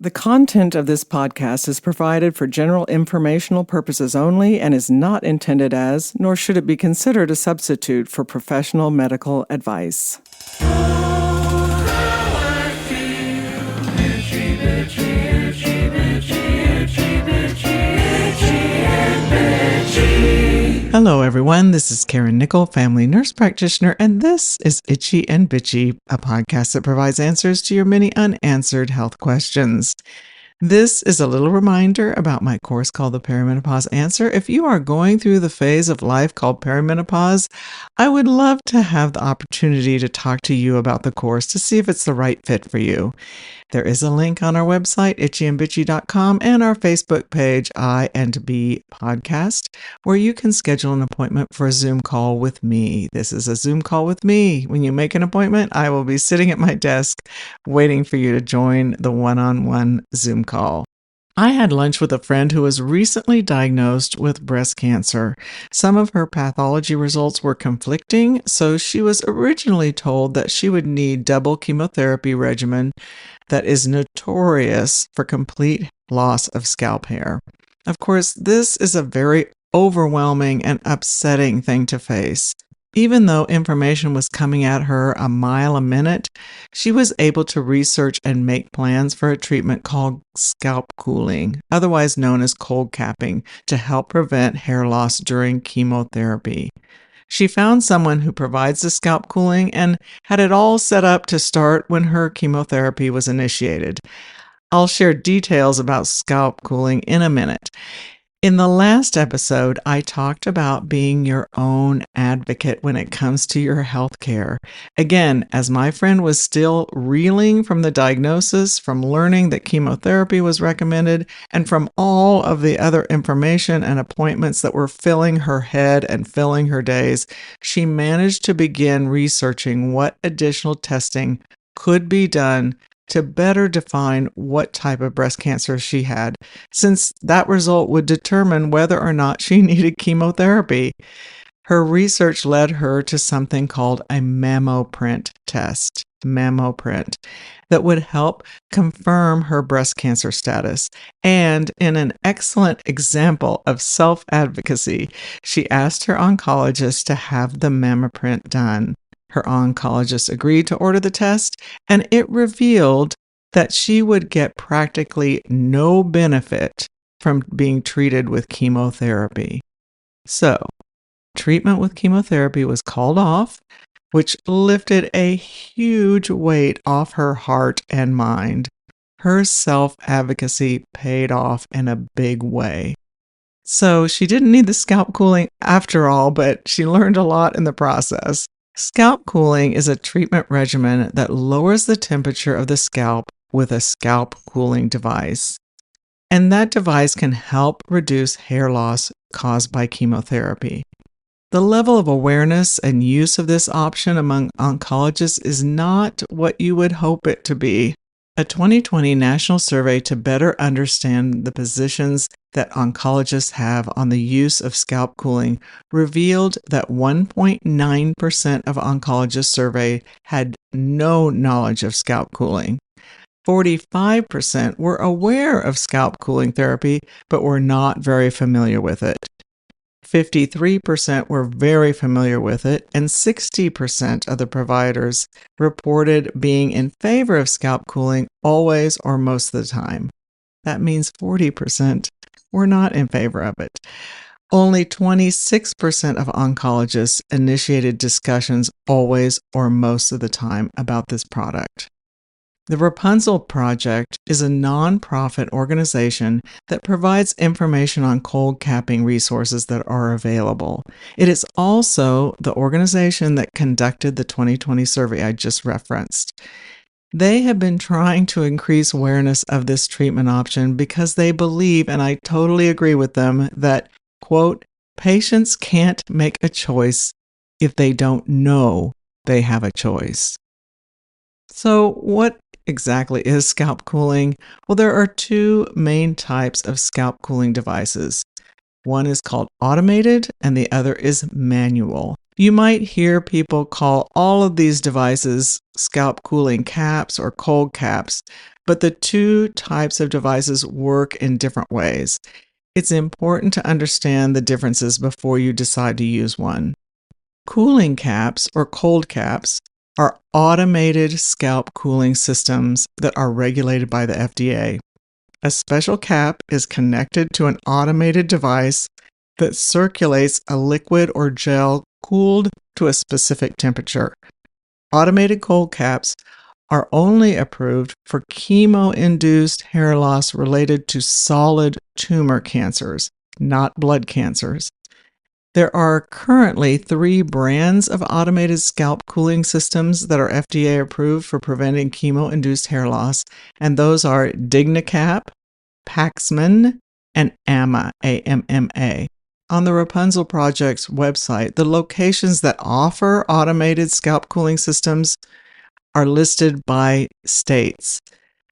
The content of this podcast is provided for general informational purposes only and is not intended as, nor should it be considered a substitute for professional medical advice. Hello, everyone. This is Karen Nickel, family nurse practitioner, and this is Itchy and Bitchy, a podcast that provides answers to your many unanswered health questions. This is a little reminder about my course called the Perimenopause Answer. If you are going through the phase of life called perimenopause, I would love to have the opportunity to talk to you about the course to see if it's the right fit for you. There is a link on our website, itchyandbitchy.com, and our Facebook page, I and B Podcast, where you can schedule an appointment for a Zoom call with me. This is a Zoom call with me. When you make an appointment, I will be sitting at my desk waiting for you to join the one-on-one Zoom call. I had lunch with a friend who was recently diagnosed with breast cancer. Some of her pathology results were conflicting, so she was originally told that she would need double chemotherapy regimen that is notorious for complete loss of scalp hair. Of course, this is a very overwhelming and upsetting thing to face. Even though information was coming at her a mile a minute, she was able to research and make plans for a treatment called scalp cooling, otherwise known as cold capping, to help prevent hair loss during chemotherapy. She found someone who provides the scalp cooling and had it all set up to start when her chemotherapy was initiated. I'll share details about scalp cooling in a minute. In the last episode, I talked about being your own advocate when it comes to your health care. Again, as my friend was still reeling from the diagnosis, from learning that chemotherapy was recommended, and from all of the other information and appointments that were filling her head and filling her days, she managed to begin researching what additional testing could be done to better define what type of breast cancer she had, since that result would determine whether or not she needed chemotherapy. Her research led her to something called a mammoprint test, that would help confirm her breast cancer status. And in an excellent example of self-advocacy, she asked her oncologist to have the mammoprint done. Her oncologist agreed to order the test, and it revealed that she would get practically no benefit from being treated with chemotherapy. So, treatment with chemotherapy was called off, which lifted a huge weight off her heart and mind. Her self-advocacy paid off in a big way. So, she didn't need the scalp cooling after all, but she learned a lot in the process. Scalp cooling is a treatment regimen that lowers the temperature of the scalp with a scalp cooling device. And that device can help reduce hair loss caused by chemotherapy. The level of awareness and use of this option among oncologists is not what you would hope it to be. A 2020 national survey to better understand the positions that oncologists have on the use of scalp cooling revealed that 1.9% of oncologists surveyed had no knowledge of scalp cooling. 45% were aware of scalp cooling therapy, but were not very familiar with it. 53% were very familiar with it, and 60% of the providers reported being in favor of scalp cooling always or most of the time. That means 40% were not in favor of it. Only 26% of oncologists initiated discussions always or most of the time about this product. The Rapunzel Project is a nonprofit organization that provides information on cold capping resources that are available. It is also the organization that conducted the 2020 survey I just referenced. They have been trying to increase awareness of this treatment option because they believe, and I totally agree with them, that, quote, patients can't make a choice if they don't know they have a choice. So what exactly is scalp cooling? Well, there are two main types of scalp cooling devices. One is called automated and the other is manual. You might hear people call all of these devices scalp cooling caps or cold caps, but the two types of devices work in different ways. It's important to understand the differences before you decide to use one. Cooling caps, or cold caps, are automated scalp cooling systems that are regulated by the FDA. A special cap is connected to an automated device that circulates a liquid or gel cooled to a specific temperature. Automated cold caps are only approved for chemo-induced hair loss related to solid tumor cancers, not blood cancers. There are currently 3 brands of automated scalp cooling systems that are FDA approved for preventing chemo-induced hair loss, and those are DignaCap, Paxman, and AMMA, A-M-M-A. On the Rapunzel Project's website, the locations that offer automated scalp cooling systems are listed by states.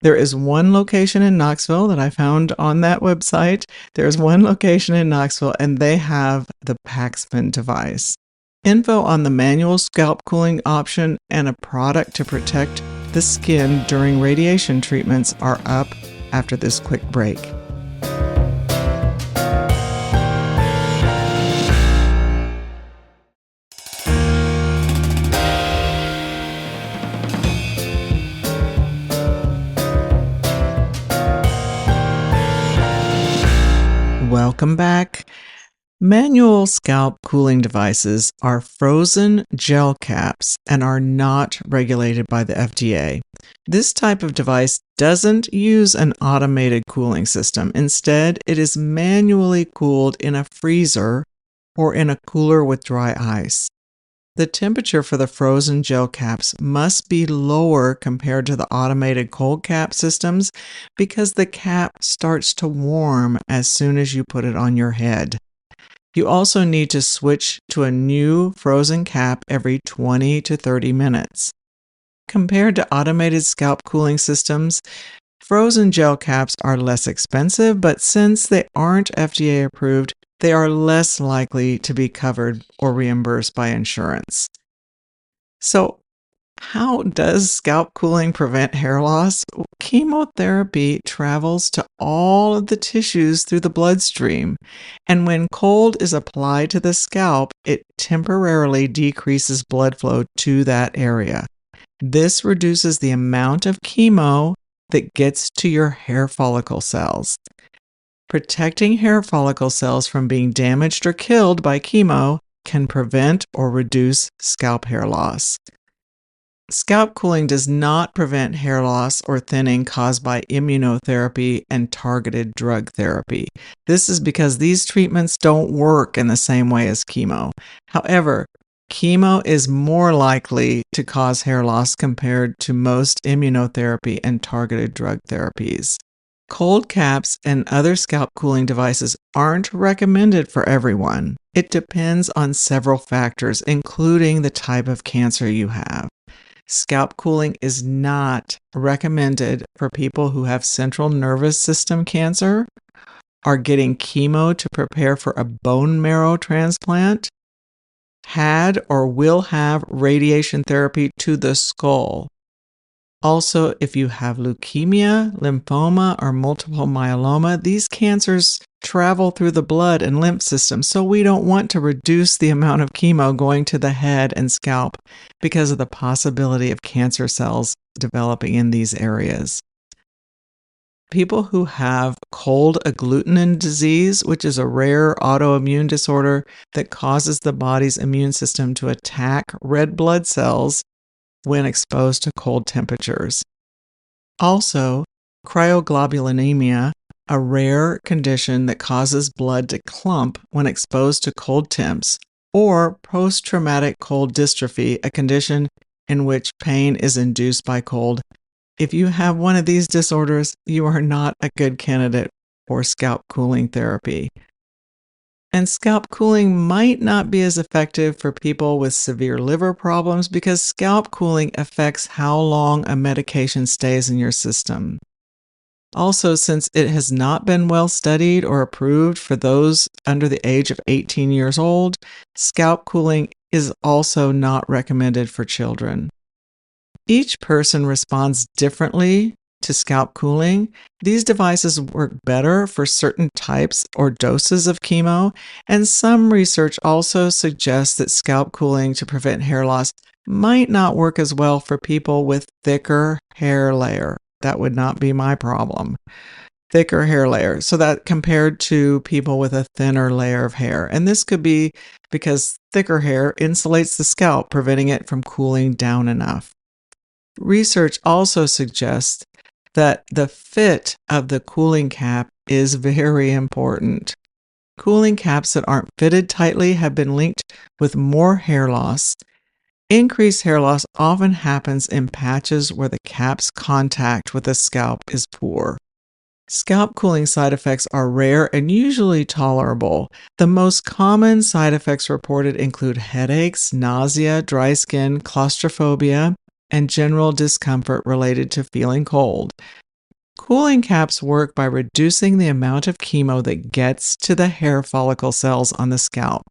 There is one location in Knoxville that I found on that website. There's one location in Knoxville, and they have the Paxman device. Info on the manual scalp cooling option and a product to protect the skin during radiation treatments are up after this quick break. Welcome back. Manual scalp cooling devices are frozen gel caps and are not regulated by the FDA. This type of device doesn't use an automated cooling system. Instead, it is manually cooled in a freezer or in a cooler with dry ice. The temperature for the frozen gel caps must be lower compared to the automated cold cap systems because the cap starts to warm as soon as you put it on your head. You also need to switch to a new frozen cap every 20 to 30 minutes. Compared to automated scalp cooling systems, frozen gel caps are less expensive, but since they aren't FDA approved, they are less likely to be covered or reimbursed by insurance. So, how does scalp cooling prevent hair loss? Chemotherapy travels to all of the tissues through the bloodstream, and when cold is applied to the scalp, it temporarily decreases blood flow to that area. This reduces the amount of chemo that gets to your hair follicle cells. Protecting hair follicle cells from being damaged or killed by chemo can prevent or reduce scalp hair loss. Scalp cooling does not prevent hair loss or thinning caused by immunotherapy and targeted drug therapy. This is because these treatments don't work in the same way as chemo. However, chemo is more likely to cause hair loss compared to most immunotherapy and targeted drug therapies. Cold caps and other scalp cooling devices aren't recommended for everyone. It depends on several factors, including the type of cancer you have. Scalp cooling is not recommended for people who have central nervous system cancer, are getting chemo to prepare for a bone marrow transplant, had or will have radiation therapy to the skull. Also, if you have leukemia, lymphoma, or multiple myeloma, these cancers travel through the blood and lymph system, so we don't want to reduce the amount of chemo going to the head and scalp because of the possibility of cancer cells developing in these areas. People who have cold agglutinin disease, which is a rare autoimmune disorder that causes the body's immune system to attack red blood cells when exposed to cold temperatures. Also, cryoglobulinemia, a rare condition that causes blood to clump when exposed to cold temps, or post-traumatic cold dystrophy, a condition in which pain is induced by cold. If you have one of these disorders, you are not a good candidate for scalp cooling therapy. And scalp cooling might not be as effective for people with severe liver problems because scalp cooling affects how long a medication stays in your system. Also, since it has not been well studied or approved for those under the age of 18 years old, scalp cooling is also not recommended for children. Each person responds differently to scalp cooling, these devices work better for certain types or doses of chemo, and some research also suggests that scalp cooling to prevent hair loss might not work as well for people with thicker hair layer. That would not be my problem. Thicker hair layer. So that compared to people with a thinner layer of hair. And this could be because thicker hair insulates the scalp, preventing it from cooling down enough. Research also suggests that the fit of the cooling cap is very important. Cooling caps that aren't fitted tightly have been linked with more hair loss. Increased hair loss often happens in patches where the cap's contact with the scalp is poor. Scalp cooling side effects are rare and usually tolerable. The most common side effects reported include headaches, nausea, dry skin, claustrophobia, and general discomfort related to feeling cold. Cooling caps work by reducing the amount of chemo that gets to the hair follicle cells on the scalp.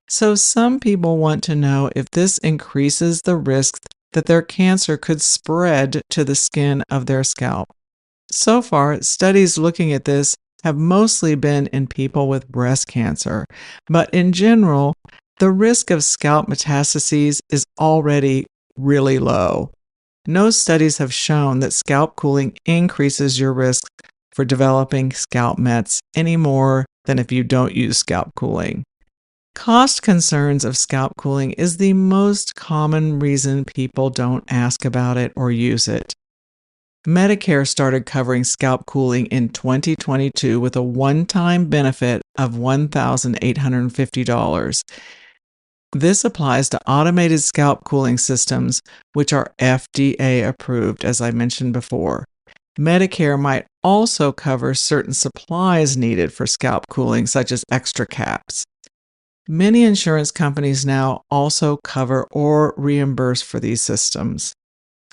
So some people want to know if this increases the risk that their cancer could spread to the skin of their scalp. So far, studies looking at this have mostly been in people with breast cancer, but in general, the risk of scalp metastases is already really low. No studies have shown that scalp cooling increases your risk for developing scalp mets any more than if you don't use scalp cooling. Cost concerns of scalp cooling is the most common reason people don't ask about it or use it. Medicare started covering scalp cooling in 2022 with a one-time benefit of $1,850. This applies to automated scalp cooling systems, which are FDA approved, as I mentioned before. Medicare might also cover certain supplies needed for scalp cooling, such as extra caps. Many insurance companies now also cover or reimburse for these systems.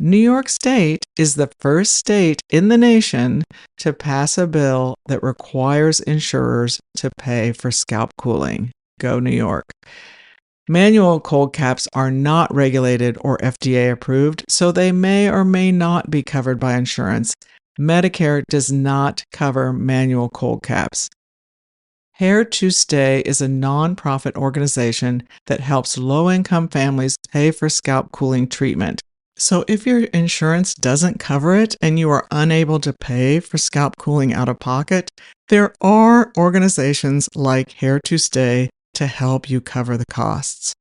New York State is the first state in the nation to pass a bill that requires insurers to pay for scalp cooling. Go New York. Manual cold caps are not regulated or FDA approved, so they may or may not be covered by insurance. Medicare does not cover manual cold caps. Hair to Stay is a nonprofit organization that helps low-income families pay for scalp cooling treatment. So if your insurance doesn't cover it and you are unable to pay for scalp cooling out of pocket, there are organizations like Hair to Stay to help you cover the costs.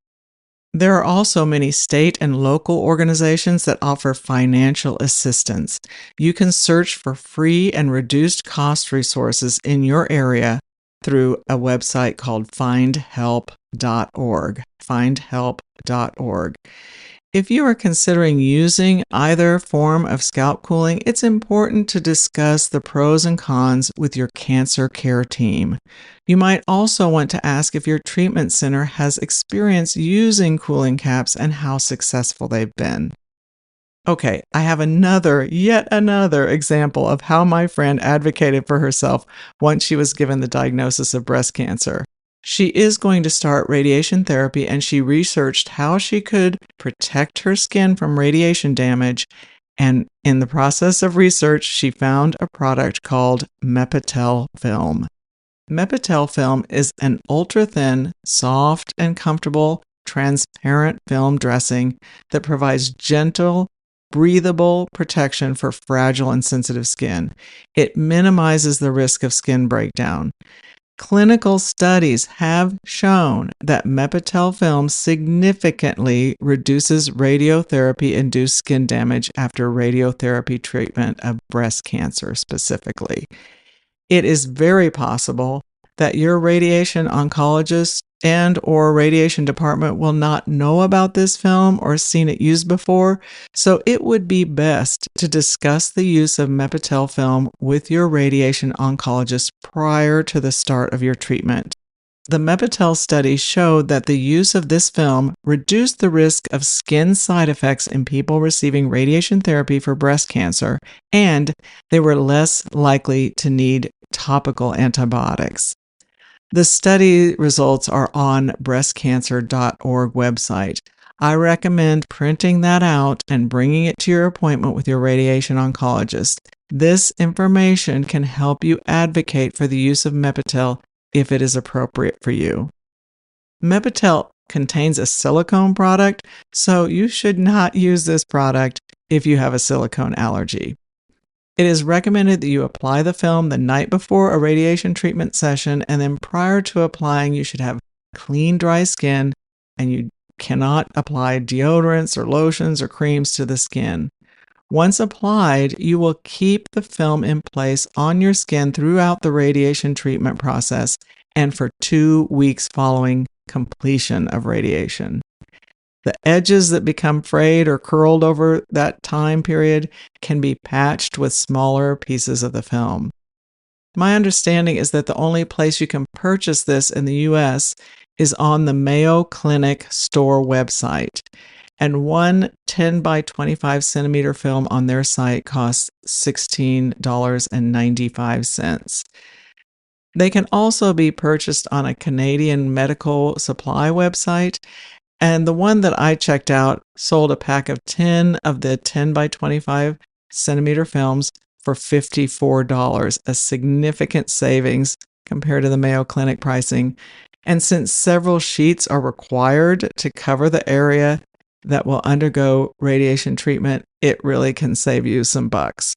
There are also many state and local organizations that offer financial assistance. You can search for free and reduced cost resources in your area through a website called findhelp.org. Findhelp.org. If you are considering using either form of scalp cooling, it's important to discuss the pros and cons with your cancer care team. You might also want to ask if your treatment center has experience using cooling caps and how successful they've been. Okay, I have yet another example of how my friend advocated for herself once she was given the diagnosis of breast cancer. She is going to start radiation therapy, and she researched how she could protect her skin from radiation damage, and in the process of research, she found a product called Mepitel film. Mepitel film is an ultra-thin, soft, and comfortable, transparent film dressing that provides gentle, breathable protection for fragile and sensitive skin. It minimizes the risk of skin breakdown. Clinical studies have shown that Mepitel film significantly reduces radiotherapy-induced skin damage after radiotherapy treatment of breast cancer specifically. It is very possible that your radiation oncologist and or radiation department will not know about this film or seen it used before, so it would be best to discuss the use of Mepitel film with your radiation oncologist prior to the start of your treatment. The Mepitel study showed that the use of this film reduced the risk of skin side effects in people receiving radiation therapy for breast cancer, and they were less likely to need topical antibiotics. The study results are on breastcancer.org website. I recommend printing that out and bringing it to your appointment with your radiation oncologist. This information can help you advocate for the use of Mepitel if it is appropriate for you. Mepitel contains a silicone product, so you should not use this product if you have a silicone allergy. It is recommended that you apply the film the night before a radiation treatment session, and then prior to applying, you should have clean, dry skin, and you cannot apply deodorants or lotions or creams to the skin. Once applied, you will keep the film in place on your skin throughout the radiation treatment process and for 2 weeks following completion of radiation. The edges that become frayed or curled over that time period can be patched with smaller pieces of the film. My understanding is that the only place you can purchase this in the US is on the Mayo Clinic store website, and one 10 by 25 centimeter film on their site costs $16.95. They can also be purchased on a Canadian medical supply website, and the one that I checked out sold a pack of 10 of the 10 by 25 centimeter films for $54, a significant savings compared to the Mayo Clinic pricing. And since several sheets are required to cover the area that will undergo radiation treatment, it really can save you some bucks.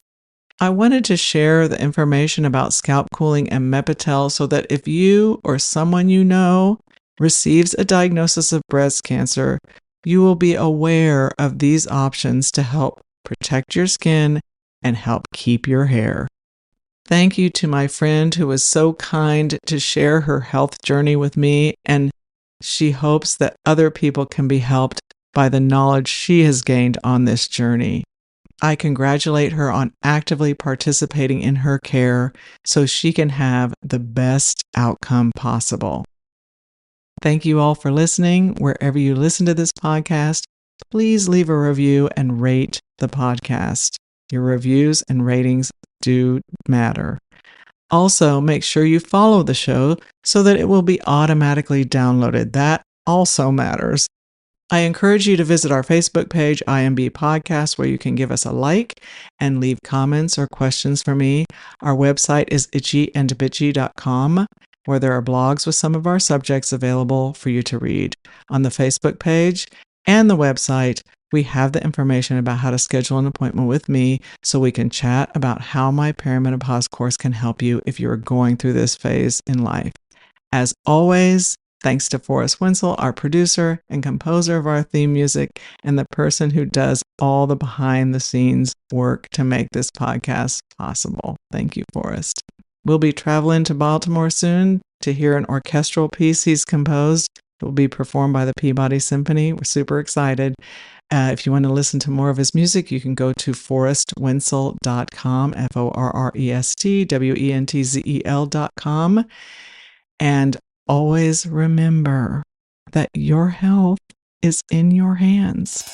I wanted to share the information about scalp cooling and Mepitel so that if you or someone you know receives a diagnosis of breast cancer, you will be aware of these options to help protect your skin and help keep your hair. Thank you to my friend who was so kind to share her health journey with me, and she hopes that other people can be helped by the knowledge she has gained on this journey. I congratulate her on actively participating in her care so she can have the best outcome possible. Thank you all for listening. Wherever you listen to this podcast, please leave a review and rate the podcast. Your reviews and ratings do matter. Also, make sure you follow the show so that it will be automatically downloaded. That also matters. I encourage you to visit our Facebook page, IMB Podcast, where you can give us a like and leave comments or questions for me. Our website is itchyandbitchy.com, where there are blogs with some of our subjects available for you to read. On the Facebook page and the website, we have the information about how to schedule an appointment with me so we can chat about how my perimenopause course can help you if you're going through this phase in life. As always, thanks to Forrest Wenzel, our producer and composer of our theme music, and the person who does all the behind-the-scenes work to make this podcast possible. Thank you, Forrest. We'll be traveling to Baltimore soon to hear an orchestral piece he's composed. It will be performed by the Peabody Symphony. We're super excited. If you want to listen to more of his music, you can go to forrestwenzel.com, forrestwenzel.com. And always remember that your health is in your hands.